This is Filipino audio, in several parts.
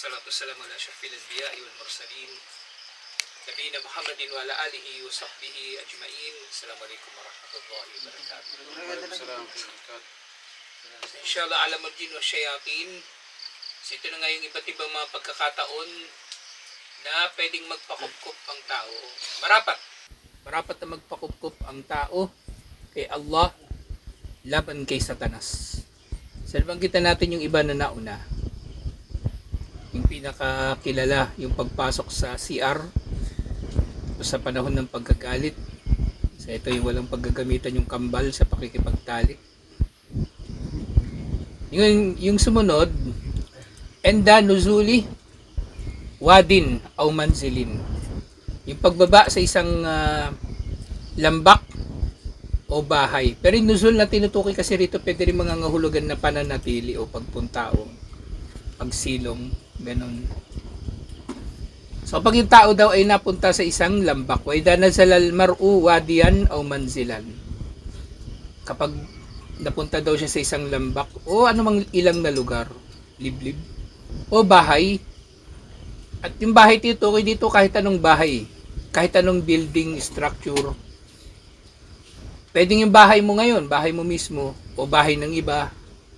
Salatu wassalamu ala syafil anbiya'i wal mursalin Nabiyina Muhammadin wa ala alihi wa sahbihi ajma'in. Assalamualaikum warahmatullahi wabarakatuh. Inshallah alam al-jin wa syayatin. So, ito na nga yung iba't ibang mga pagkakataon na pwedeng magpakupkup ang tao. Marapat na magpakupkup ang tao kay Allah laban kay Satanas. So, kita natin yung iba na nauna. Yung pinakakilala, yung pagpasok sa CR sa panahon ng pagkagalit. So, ito yung walang paggagamitan yung kambal sa pakikipagtalik. Yung sumunod, enda nuzuli wadin aw manzilin. Yung pagbaba sa isang lambak o bahay. Pero yung nuzul na tinutukoy kasi rito, pwede rin mga ngahulugan na pananatili o pagpunta o pagsilong, ganun. So pag yung tao daw ay napunta sa isang lambak, wa idha nazala al-mar'u wadiyan aw manzilan. Kapag napunta daw siya sa isang lambak o anumang ilang na lugar, liblib o bahay. At yung bahay tinutukoy dito kahit anong bahay, kahit anong building structure. Pwedeng yung bahay mo ngayon, bahay mo mismo o bahay ng iba.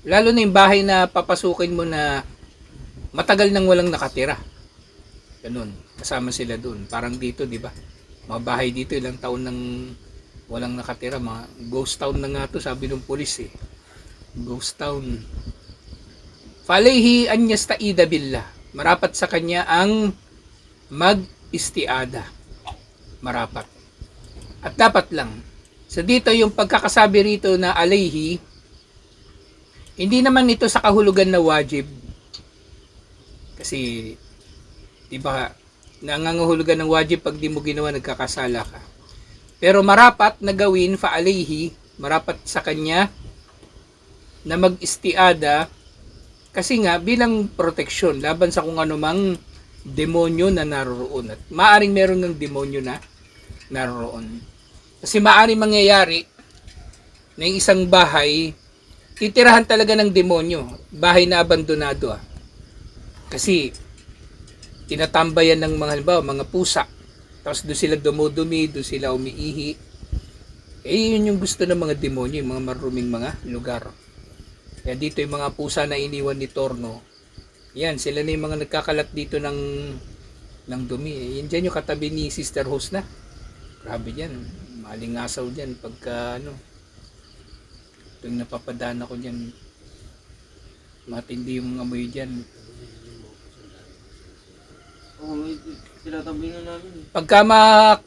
Lalo na yung bahay na papasukin mo na matagal nang walang nakatira. Ganun, kasama sila doon. Parang dito, di ba? Mga bahay dito, ilang taon nang walang nakatira. Mga ghost town na nga to, sabi ng pulis eh. Ghost town. Falayhi an yasta'ida billah. Marapat sa kanya ang mag-istiada. Marapat. At dapat lang. So dito yung pagkakasabi rito na alayhi, hindi naman ito sa kahulugan na wajib. Kasi diba, nangangahulugan ng wajib pag di mo ginawa, nagkakasala ka. Pero marapat na gawin, fa'alayhi, marapat sa kanya na mag-istiada kasi nga bilang proteksyon laban sa kung anumang demonyo na naroroon. At maaring meron ng demonyo na naroroon. Kasi maaring mangyayari na yung isang bahay, titirahan talaga ng demonyo. Bahay na abandonado Kasi tinatambayan ng mga halimbawa, mga pusa. Tapos doon sila dumudumi, doon sila umiihi. Yun yung gusto ng mga demonyo, yung mga maruming mga lugar. Kaya dito yung mga pusa na iniwan ni Torno. Yan, sila na yung mga nagkakalat dito ng dumi. Yan dyan yung katabi ni Sister Host na. Grabe dyan. Malingasaw dyan pagka tuwing napapadaan ako dyan. Matindi yung amoy dyan. Pagka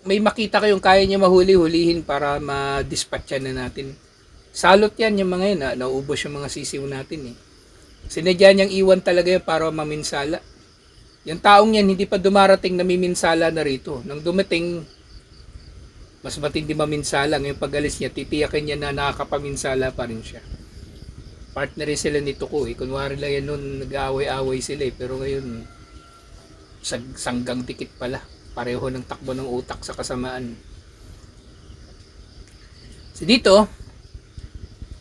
may makita kayong kaya niya mahuli-hulihin para ma-dispatchan na natin. Salot yan yung mga yun. Naubos yung mga sisiw natin Sinadya niyang iwan talaga yun para maminsala. Yung taong yan hindi pa dumarating na miminsala na rito. Nang dumating, mas matindi maminsala. Ngayon pag alis niya, titiyakin niya na nakakapaminsala pa rin siya. Partner sila nito ko Kunwari lang yan noon, nag-aaway-aaway sila Pero ngayon, sanggang dikit pala. Pareho ng takbo ng utak sa kasamaan. So dito,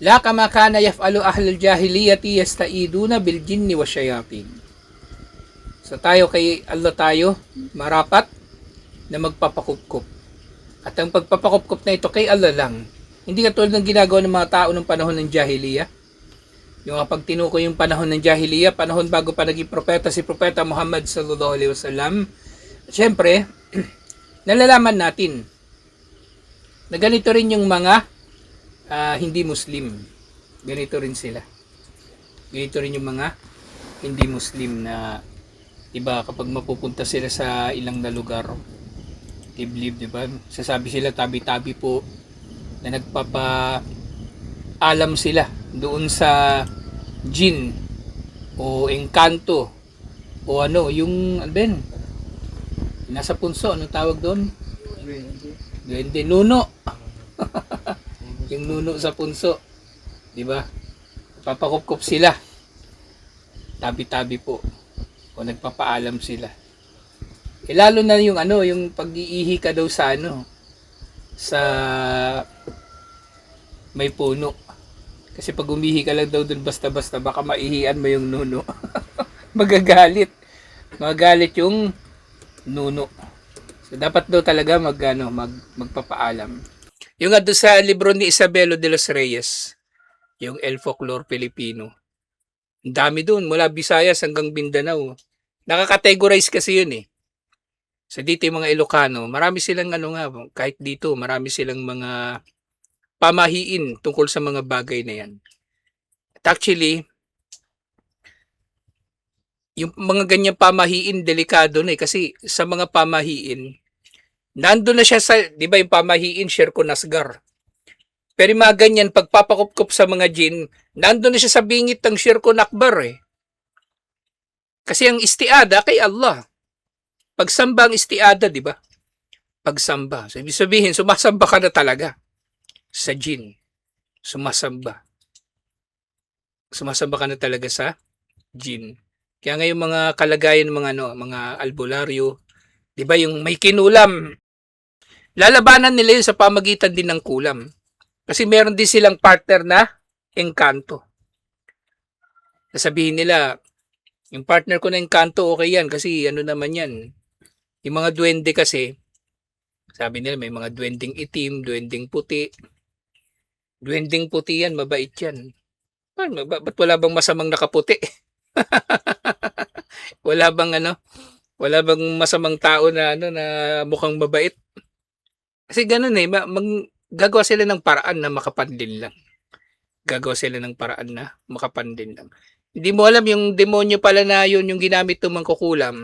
la kama kana yaf'alu ahlul jahiliyati yasta'iduna bil jinni wasyayatin. So tayo kay Allah tayo, marapat na magpapakupkup. At ang pagpapakupkup na ito kay Allah lang. Hindi katulad ng ginagawa ng mga tao ng panahon ng jahiliya. Yung kapag tinukoy yung panahon ng jahiliya, panahon bago pa naging propeta si Propeta Muhammad sallallahu alaihi wasallam. Siyempre, nalalaman natin na ganito rin yung mga hindi Muslim. Ganito rin sila. Ganito rin yung mga hindi Muslim na iba kapag mapupunta sila sa ilang na lugar, liblib, diba? Sasabi sila tabi-tabi po na nagpapa-alam sila doon sa jin o engkanto o yung nasa punso, anong tawag doon? Duwende, nuno. Yung nuno sa punso, di ba? Papakupkup sila. Tabi-tabi po. O nagpapaalam sila. Lalo na yung yung pag-iihi ka daw sa sa may puno. Kasi pag umihi ka lang daw dun basta-basta, baka maihian mo yung nuno. Magagalit. Magagalit yung nuno. So dapat daw talaga magpapaalam. Yung nga doon sa libro ni Isabelo de los Reyes, yung El Folklore Filipino. Ang dami doon, mula Visayas hanggang Mindanao. Nakakategorize kasi yun eh. So dito yung mga Ilocano, marami silang kahit dito, marami silang mga pamahiin tungkol sa mga bagay na yan. At actually, yung mga ganyang pamahiin, delikado na eh. Kasi sa mga pamahiin, nandun na siya sa, di ba yung pamahiin, Sherko Nasgar. Pero yung mga ganyan, pagpapakupkup sa mga jin, nandun na siya sa bingit ng Sherko Nakbar eh. Kasi ang istiada kay Allah. Pagsamba ang istiada, di ba? Pagsamba. So, ibig sabihin, sumasamba ka na talaga sa jin. Sumasamba. Sumasamba ka na talaga sa jin. Kaya ngayon mga kalagayan ng mga albularyo, 'di ba yung may kinulam, lalabanan nila 'yun sa pamagitan din ng kulam. Kasi meron din silang partner na engkanto. Sasabihin nila, yung partner ko na engkanto, okay yan kasi naman yan. Yung mga duwende kasi, sabi nila may mga duwending itim, duwending puti. Duwending puti yan, mabait yan. Ba't wala bang masamang nakaputi? Wala bang masamang tao na na mukhang mabait? Kasi ganoon eh, gagawa sila ng paraan na makapanlin lang. Gagawa sila ng paraan na makapanlin lang. Hindi mo alam yung demonyo pala na yun yung ginamit ng mangkukulam.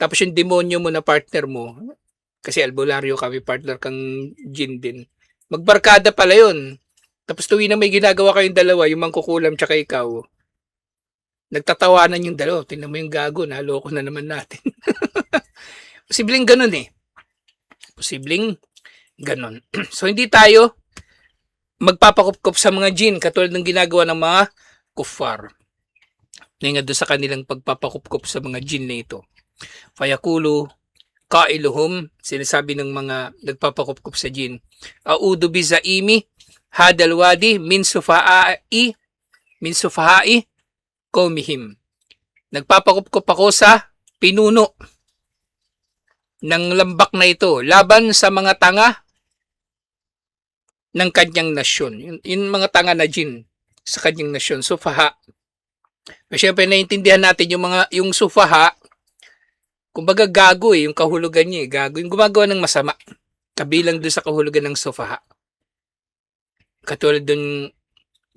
Tapos yung demonyo mo na partner mo, kasi albularyo kami, partner kang jin din. Magbarkada pala yun. Tapos tuwi na may ginagawa kayong dalawa, yung mangkukulam tsaka ikaw, nagtatawanan yung dalawa. Tingnan mo yung gago, naloko na naman natin. Posibleng ganun eh. Posibleng ganun. So hindi tayo magpapakupkup sa mga jin katulad ng ginagawa ng mga kuffar. Ngayon doon sa kanilang pagpapakupkup sa mga jin na ito. Fayakulu kailuhum, sinasabi ng mga nagpapakupkup sa jin, audu bizaimi hadal wadi min sufahai komihim. Nagpapakupkup ako sa pinuno ng lambak na ito laban sa mga tanga ng kanyang nasyon. Yung mga tanga na jin sa kanyang nasyon, sufaha. Siyempre naiintindihan natin yung sufaha, kumbaga gago eh, yung kahulugan niya eh, gago, yung gumagawa ng masama. Kabilang doon sa kahulugan ng sufaha. Katulad doon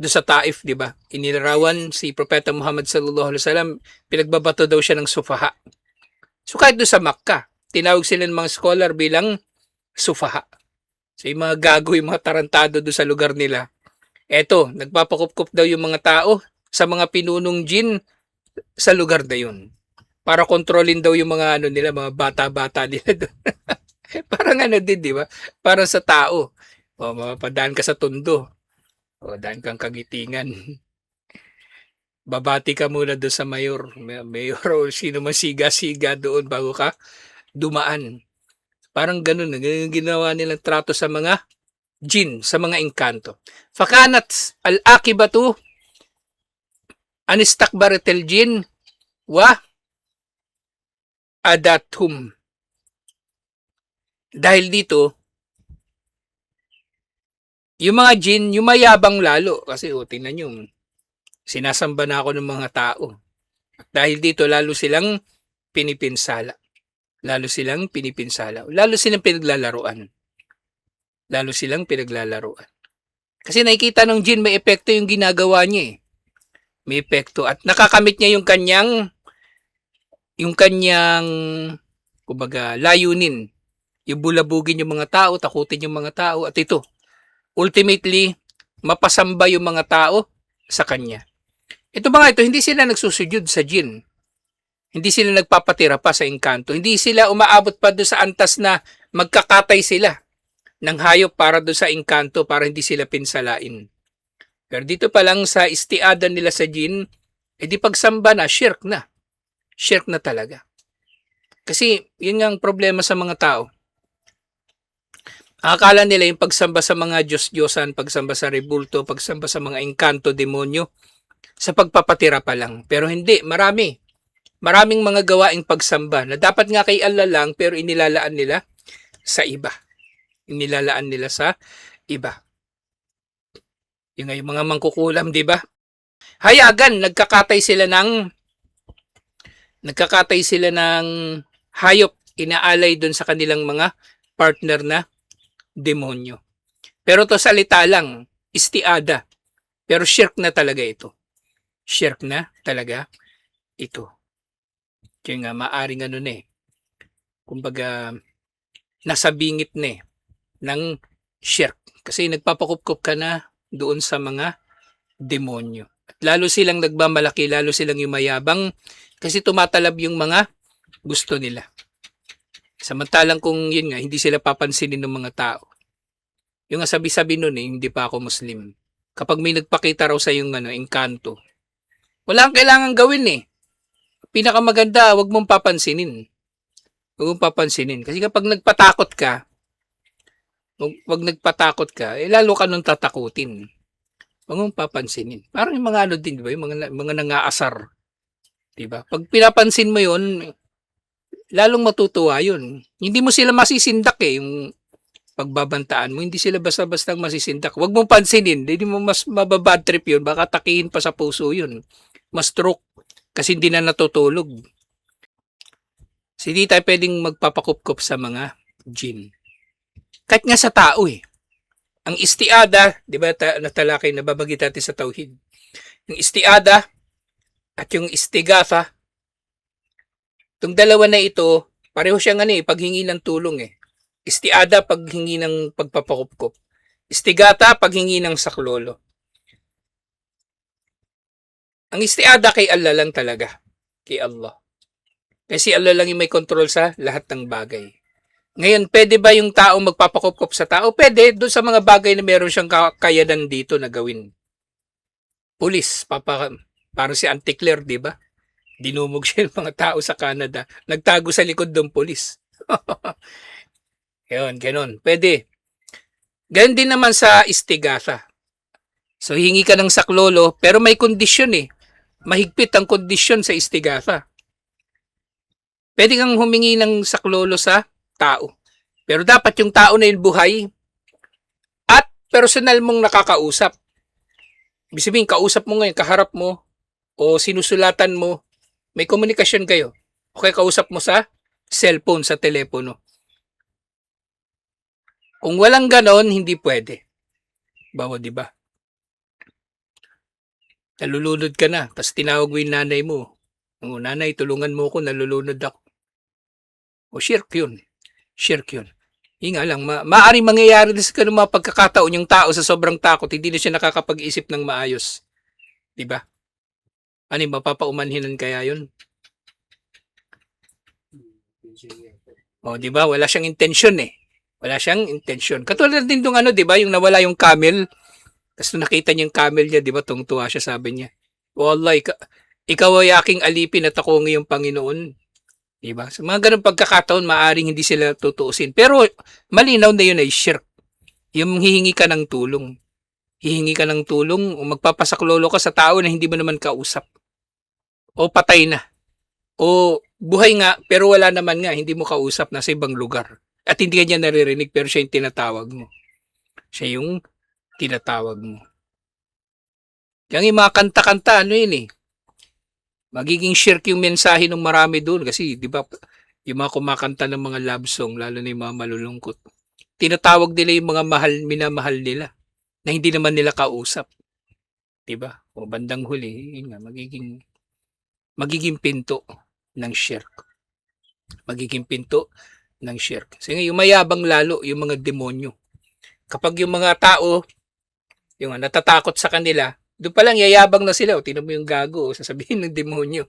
sa Taif, di ba? Inilarawan si Propeta Muhammad sallallahu alaihi wasallam, pinagbabato daw siya ng sufaha. So kahit doon sa Makkah, tinawag sila ng mga scholar bilang sufaha. So yung mga gago, yung mga tarantado doon sa lugar nila. Eto, nagpapakupkup daw yung mga tao sa mga pinunong jin sa lugar na yun. Para kontrolin daw yung mga nila, mga bata-bata nila doon. Parang din, di ba? Parang sa tao. O, mapadaan ka sa tundo. O, daan kang kagitingan. Babati ka muna doon sa mayor. Mayor o sino man siga-siga doon bago ka dumaan. Parang ganun. Ganun ginawa nilang trato sa mga jin, sa mga engkanto. Fakanat al-akibatu anistakbaratil jin wa adathum. Dahil dito, yung mga jin, yung mayabang lalo. Kasi tingnan nyo, sinasamba na ako ng mga tao. At dahil dito, lalo silang pinipinsala. Lalo silang pinipinsalan. Lalo silang pinaglalaruan. Lalo silang pinaglalaruan. Kasi nakikita ng jin, may epekto yung ginagawa niya eh. May epekto. At nakakamit niya yung kanyang kumbaga, layunin. Yung bulabugin yung mga tao, takutin yung mga tao. At ito, ultimately, mapasamba yung mga tao sa kanya. Ito mga ito, hindi sila nagsusujud sa jin. Hindi sila nagpapatira pa sa engkanto. Hindi sila umaabot pa doon sa antas na magkakatay sila ng hayop para doon sa engkanto para hindi sila pinsalain. Pero dito pa lang sa istiada nila sa jin, di pagsamba na, shirk na. Shirk na talaga. Kasi yun nga ang problema sa mga tao. Akala nila yung pagsamba sa mga Diyos-Diyosan, pagsamba sa rebulto, pagsamba sa mga engkanto, demonyo, sa pagpapatira pa lang. Pero hindi, marami. maraming mga gawaing pagsamba na dapat nga kay Allah lang pero inilalaan nila sa iba. Inilalaan nila sa iba. Yung nga yung mga mangkukulam, di ba? Hayagan, nagkakatay sila ng hayop, inaalay doon sa kanilang mga partner na demonyo. Pero to salita lang, istiada. Pero shirk na talaga ito. Shirk na talaga ito. Kaya nga, maaring ano na eh. Kumbaga, nasa bingit na eh, ng shirk. Kasi nagpapakup-kup ka na doon sa mga demonyo. At lalo silang nagmamalaki, lalo silang yumayabang kasi tumatalab yung mga gusto nila. Samantalang kung yun nga, hindi sila papansinin ng mga tao. Yung nga sabi-sabi nun eh, hindi pa ako Muslim. Kapag may nagpakita raw sa yung engkanto, wala kang kailangan gawin eh. Pinakamaganda, wag mong papansinin. Wag mong papansinin. Kasi kapag nagpatakot ka, lalo ka nung tatakutin. Huwag mong papansinin. Parang yung mga ano din, di ba? Yung mga nangaasar. Di ba? Pag pinapansin mo yun, lalong matutuwa yun. Hindi mo sila masisindak eh, yung pagbabantaan mo. Hindi sila basta-basta masisindak. Huwag mong pansinin. Hindi mo mas mababad trip yun. Baka takihin pa sa puso yun. Mas stroke. Kasi hindi na natutulog. Hindi tayo pwedeng magpapakup-kup sa mga jinn. Kahit nga sa tao eh. Ang istiada, di ba natalakay, nababagit natin sa tauhid. Yung istiada at yung istigatha, itong dalawa na ito, pareho siyang paghingi ng tulong eh. Istiada, paghingi ng pagpapakup-kup. Istigata, paghingi ng saklolo. Ang istiada kay Allah lang talaga. Kay Allah. Kasi Allah lang yung may control sa lahat ng bagay. Ngayon, pwede ba yung tao magpapakup-kup sa tao? Pwede, doon sa mga bagay na meron siyang kakayanan dito na gawin. Pulis, parang si Auntie Claire, di ba? Dinumog siya yung mga tao sa Canada. Nagtago sa likod ng pulis. Yun, ganun. Pwede. Ganun din naman sa istigasa. So, hingi ka ng saklolo, pero may kondisyon eh. Mahigpit ang kondisyon sa istigasa. Pwede kang humingi ng saklolo sa tao. Pero dapat yung tao na yun buhay at personal mong nakakausap. Ibig sabihin, kausap mo ngayon, kaharap mo, o sinusulatan mo, may komunikasyon kayo. Okay, kausap mo sa cellphone, sa telepono. Kung walang ganon, hindi pwede. Bawa, di ba? Nalulunod ka na, tapos tinawag mo yung nanay mo. Nanay, tulungan mo ako, nalulunod ako. O shirk yun. Shirk yun. Yung nga lang, maaaring mangyayari din sa ganung mga pagkakataon yung tao sa sobrang takot, hindi na siya nakakapag-isip ng maayos. Diba? Ano yung mapapaumanhinan kaya yun? O, diba? Wala siyang intensyon eh. Wala siyang intensyon. Katulad din dong diba? Yung nawala yung camel. Tapos nakita niya yung camel niya, diba? Tungtuwa siya, sabi niya. Wallah, ikaw ay aking alipin at ako ngayong Panginoon. Diba? Sa mga ganun pagkakataon, maaring hindi sila tutuusin. Pero malinaw na yun ay shirk. Yung hihingi ka ng tulong. Hihingi ka ng tulong o magpapasaklolo ka sa tao na hindi mo naman kausap. O patay na. O buhay nga pero wala naman nga, hindi mo kausap, nasa ibang lugar. At hindi ka niya naririnig pero siya yung tinatawag mo. Siya yung tinatawag mo. Kaya yung mga kanta-kanta, yun eh. Magiging shirk yung mensahe ng marami doon kasi di ba yung mga kumakanta ng mga love song lalo na yung mga malulungkot. Tinatawag nila yung mga minamahal nila na hindi naman nila kausap. Di ba? O bandang huli, yun nga, magiging pinto ng shirk. Magiging pinto ng shirk. Kasi yung mayabang lalo yung mga demonyo. Kapag yung mga tao yung natatakot sa kanila, doon pa lang yayabang na sila. O, tinan mo yung gago. O, sasabihin ng demonyo.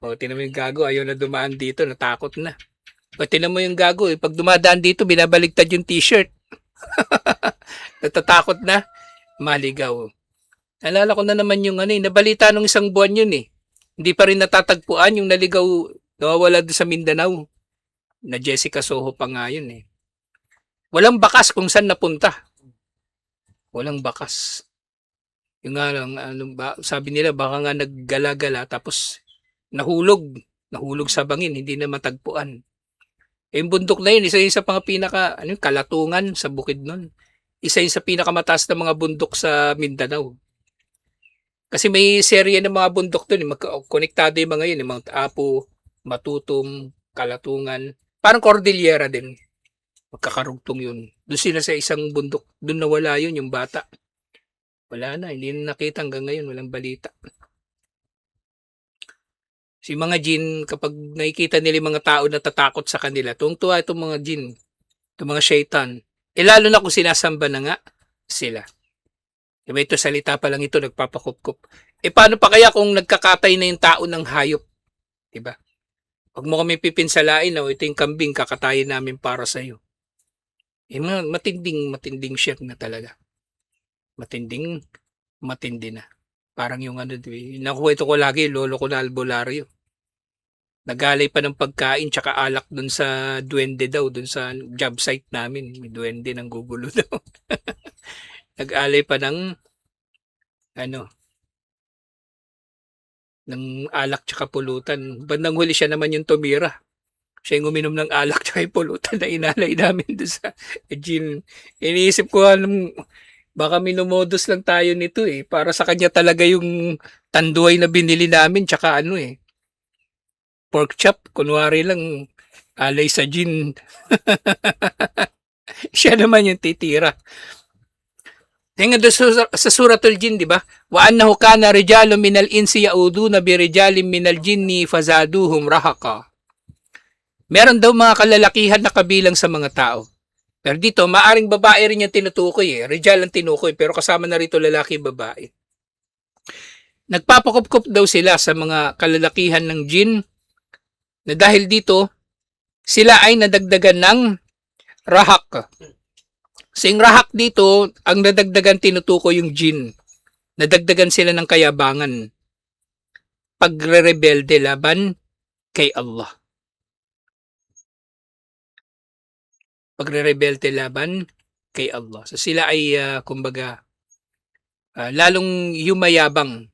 O, tinan mo yung gago. Ayaw na dumaan dito. Natakot na. O, tinan mo yung gago. Pag dumadaan dito, binabaligtad yung t-shirt. Natatakot na. Maligaw. Alala ko na naman yung nabalita nung isang buwan yun eh. Hindi pa rin natatagpuan yung naligaw, nawawala doon sa Mindanao. Na Jessica Soho pa nga yun eh. Walang bakas kung saan napunta. Walang bakas. Yung nga lang, sabi nila baka nga naggala-gala tapos nahulog Nahulog sa bangin, hindi na matagpuan. Yung bundok na yun, isa yun sa mga kalatungan sa bukid nun. Isa yun sa pinakamataas na mga bundok sa Mindanao. Kasi may serye ng mga bundok dun, konektado yung mga yun, yung Mount Apo, Matutum, Kalatungan. Parang Cordillera din. Magkakarugtong yun. Doon sila sa isang bundok. Doon nawala yun, yung bata. Wala na, hindi na nakita hanggang ngayon, walang balita. Si mga jin, kapag nakikita nila yung mga tao na tatakot sa kanila, tuwang-tuwa itong mga jin, itong mga shaitan. Lalo na kung sinasamba na nga sila. Diba ito, salita pa lang ito, nagpapakupkup. Paano pa kaya kung nagkakatay na yung tao ng hayop? Diba? Huwag mo kami pipinsalain, ito yung kambing, kakatayin namin para sa'yo. Matinding shit na talaga. Matindi na. Parang yung nakuha ko lagi, lolo ko na albularyo. Nagalay pa ng pagkain tsaka alak dun sa duwende daw, dun sa job site namin. May duwende ng gugulo daw. Nag-alay pa ng alak tsaka pulutan. Bandang huli siya naman yung tumira. Siya yung uminom ng alak tsaka yung pulutan na inalay namin dun sa gin. Iniisip ko baka minumodus lang tayo nito para sa kanya talaga yung tanduay na binili namin tsaka pork chop, kunwari lang alay sa gin. Siya naman yung titira. Tingnan doon sa suratul jin, di ba? Wa annahu kana rijalun minal insi yauduna bi rijalin minal jinni fazaduhum rahaqa. Meron daw mga kalalakihan na kabilang sa mga tao. Pero dito, maaring babae rin yung tinutukoy Rijal ang tinukoy, pero kasama na rito lalaki babae. Nagpapakup-kup daw sila sa mga kalalakihan ng jin na dahil dito, sila ay nadagdagan ng rahak. Sing rahak dito, ang nadagdagan tinutukoy yung jin. Nadagdagan sila ng kayabangan. Pagre-rebelde laban kay Allah. Pagre-rebelde laban kay Allah. So sila ay lalong yumayabang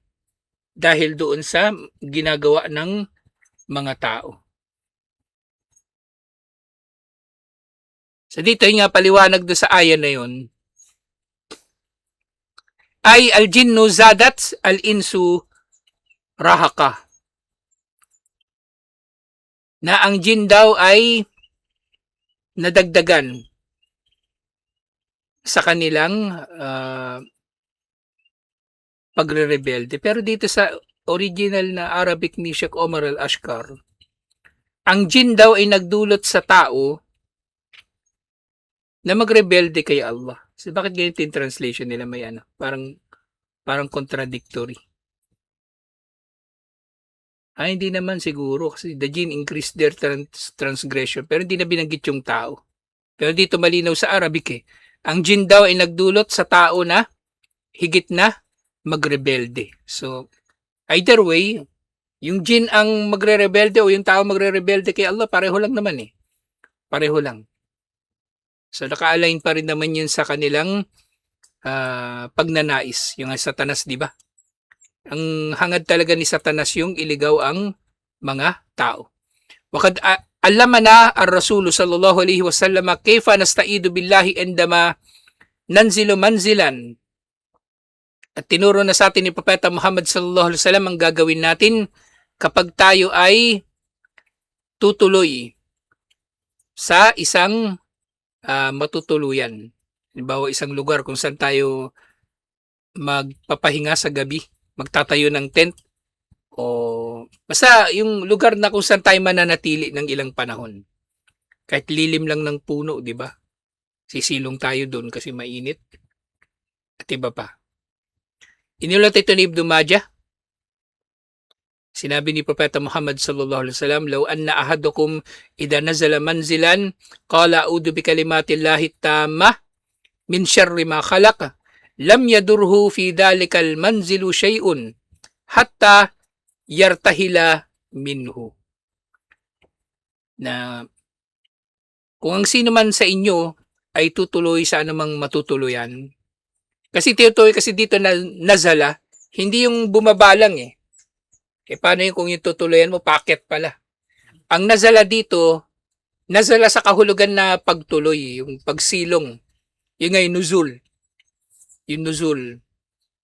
dahil doon sa ginagawa ng mga tao. So dito yung paliwanag do sa ayan na yun ay al-jinnu zadat al-insu rahaka. Na ang jin daw ay nadagdagan sa kanilang pagre-rebelde. Pero dito sa original na Arabic ni Sheikh Omar al-Ashkar, ang jin daw ay nagdulot sa tao na magrebelde kay Allah. So bakit ganito yung translation nila may parang contradictory. Hindi naman siguro kasi the jinn increased their transgression pero hindi na binanggit yung tao. Pero dito malinaw sa Arabic ang jinn daw ay nagdulot sa tao na higit na magrebelde. So either way, yung jinn ang magre-rebelde o yung tao magre-rebelde kay Allah, pareho lang naman Pareho lang. So naka-align pa rin naman yun sa kanilang pagnanais. Yung Satanas, di ba? Ang hangad talaga ni Satanas yung iligaw ang mga tao. Wakad alamana ar-Rasul sallallahu alaihi wasallam kayfa nastaidu billahi indama nanzilu manzilan. At tinuro na sa atin ni Propeta Muhammad sallallahu alaihi wasallam ang gagawin natin kapag tayo ay tutuloy sa isang matutuluyan. Halimbawa, isang lugar kung saan tayo magpapahinga sa gabi, magtatayo ng tent, o basta yung lugar na kung saan tayo mananatili ng ilang panahon. Kahit lilim lang ng puno, di ba? Sisilong tayo doon kasi mainit. At iba pa. Inulat ito ni Ibn Majah. Sinabi ni Propeta Muhammad sallallahu alaihi wasallam, "Law anna ahadukum idza nazala manzilan qala a'udhu bi kalimatillahi tammah min syarri ma khalaq, lam yadurhu fi dhalikal manzilu syai'un hatta yartahila minhu." Na kung ang sino man sa inyo ay tutuloy sa anumang matutuluyan, kasi tinutuloy kasi dito na nazala, hindi yung bumaba lang paano yung kung yung tutuloyan mo, packet pala. Ang nazala dito, nazala sa kahulugan na pagtuloy, yung pagsilong. Yung ngay nuzul. Yung nuzul,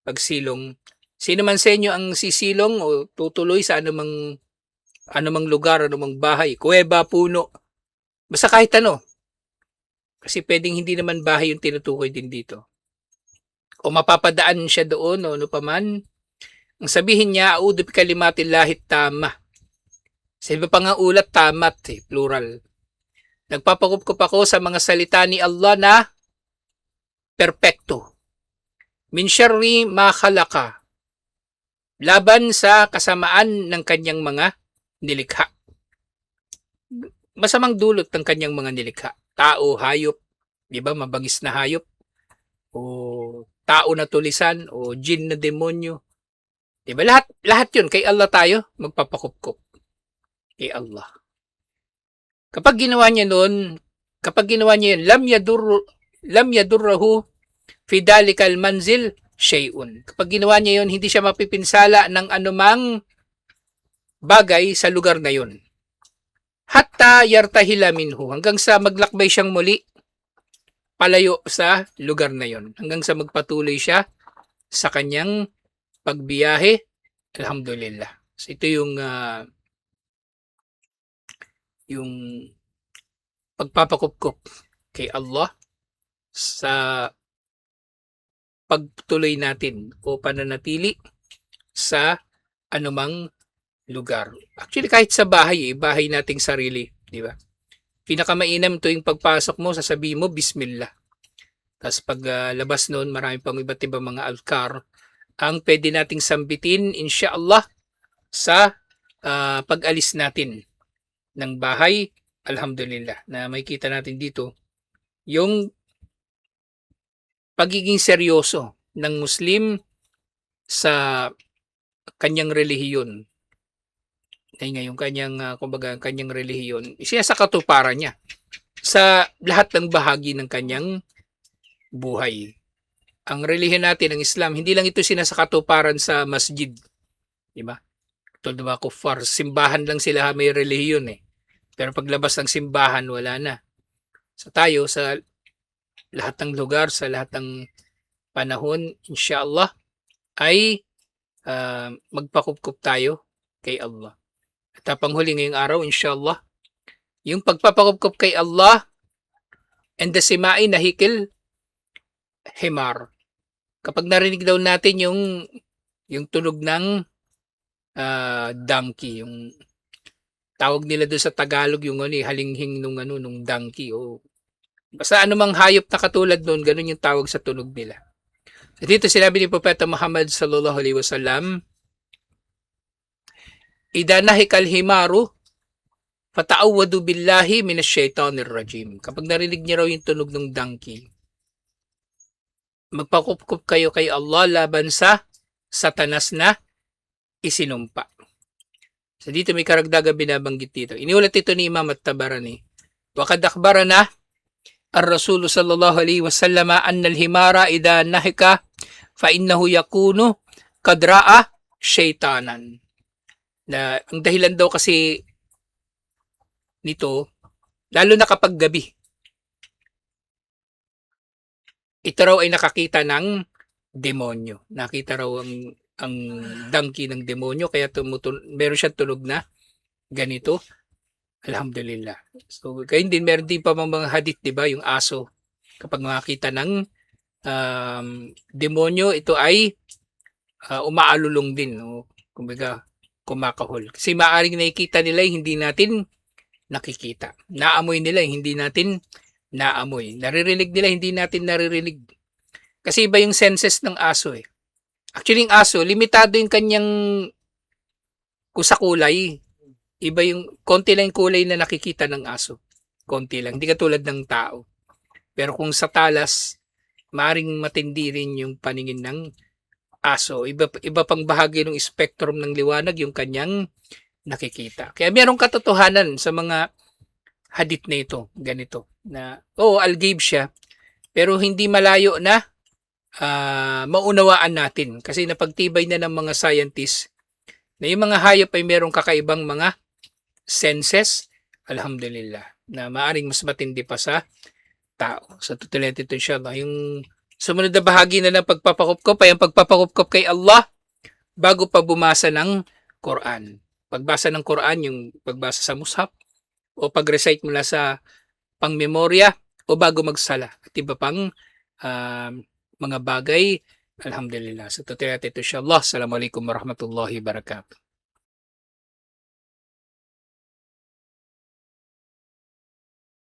pagsilong. Sino man sa inyo ang sisilong o tutuloy sa anumang lugar, anumang bahay, kuweba, puno, basta kahit ano. Kasi pwedeng hindi naman bahay yung tinutukoy din dito. O mapapadaan siya doon o ano paman. Ang sabihin niya, audu bi kalimatillahit tama. Sa iba pa nga ulat, tamat, plural. Nagpapakupkup ako sa mga salita ni Allah na perpekto. Min syarri ma khalaqa. Laban sa kasamaan ng kanyang mga nilikha. Masamang dulot ng kanyang mga nilikha. Tao, hayop, di ba, mabangis na hayop, o tao na tulisan, o jin na demonyo. Di ba, lahat yun, kay Allah tayo, magpapakupkup. Kay Allah. Kapag ginawa niya yun, lam yadurrahu fi dalikal manzil shay'un. Kapag ginawa niya yun, hindi siya mapipinsala ng anumang bagay sa lugar na yun. Hatta yartahila minhu, hanggang sa maglakbay siyang muli palayo sa lugar na yun. Hanggang sa magpatuloy siya sa kanyang pagbiyahe. Alhamdulillah. So ito yung pagpapakupkup kay Allah sa pagtuloy natin o pananatili sa anumang lugar. Actually, kahit sa bahay, bahay nating sarili, di ba? Pinakamainam tuwing pagpasok mo, sasabihin mo, Bismillah. Tapos pag labas noon, marami pang iba't ibang mga alkar ang pwede nating sambitin, inshallah, sa pag-alis natin ng bahay. Alhamdulillah, na makikita natin dito yung pagiging seryoso ng Muslim sa kanyang relihiyon. Ay ngayon kanyang relihiyon, siya sa katuparan niya sa lahat ng bahagi ng kanyang buhay. Ang relihiyon natin, ang Islam, hindi lang ito sinasakatuparan sa masjid, di ba? Tulad ng mga kuffar, simbahan lang sila may relihiyon Pero paglabas ng simbahan, wala na. So tayo, sa lahat ng lugar, sa lahat ng panahon, inshallah, ay magpakupkup tayo kay Allah. At panghuli ngayong araw, inshallah, yung pagpapakupkup kay Allah and the simai nahikil himar. Kapag narinig daw natin yung tunog ng donkey, yung tawag nila doon sa Tagalog, yung halinghing nung donkey, o basta anumang hayop na katulad noon, ganun yung tawag sa tunog nila. At dito sinabi ni Propeta Muhammad sallallahu alaihi wasallam, idha nahikal himaru fata'awwadu billahi minash shaitanir rajim. Kapag narinig niyo raw yung tunog ng donkey, magpakupkup kayo kay Allah laban sa satanas na isinumpa. So dito may karagdagang binabanggit dito. Iniulat ito ni Imam At-Tabarani. Wa qad akhbarana ar-Rasul sallallahu alaihi wasallam anna al-himara idha nahika fa innahu yakunu qad ra'a shaytanan. Na ang dahilan daw kasi nito, lalo na kapag gabi, ito raw ay nakakita ng demonyo. Nakita raw ang donkey ng demonyo, kaya meron siyang tunog na ganito. Alhamdulillah. So, kayo din, meron din pa mga hadith, di ba? Yung aso, kapag makakita ng demonyo, ito ay umaalulong din. O, kumbaga, kumakahol. Kasi maaaring nakikita nila, hindi natin nakikita. Naamoy nila, hindi natin naamoy. Naririnig nila, hindi natin naririnig. Kasi iba yung senses ng aso Actually, yung aso, limitado yung kanyang kung sa kulay. Iba yung, konti lang yung kulay na nakikita ng aso. Konti lang. Hindi katulad ng tao. Pero kung sa talas, maaaring matindi rin yung paningin ng aso. Iba pang bahagi ng spectrum ng liwanag yung kanyang nakikita. Kaya merong katotohanan sa mga hadith na ito. Ganito. Na, al-ghaib siya. Pero hindi malayo na maunawaan natin. Kasi napagtibay na ng mga scientists na yung mga hayop ay merong kakaibang mga senses, alhamdulillah, na maaring mas matindi pa sa tao. Sa tutuloy ito inshallah. Yung sumunod na bahagi na ng pagpapakupkop ay ang pagpapakupkop kay Allah bago pa bumasa ng Quran. Pagbasa ng Quran, yung pagbasa sa mushaf, o pag-recite mula sa pangmemorya, o bago magsala. At iba pang mga bagay, alhamdulillah. Sa tutuloy ito inshallah. Assalamualaikum warahmatullahi wabarakatuh.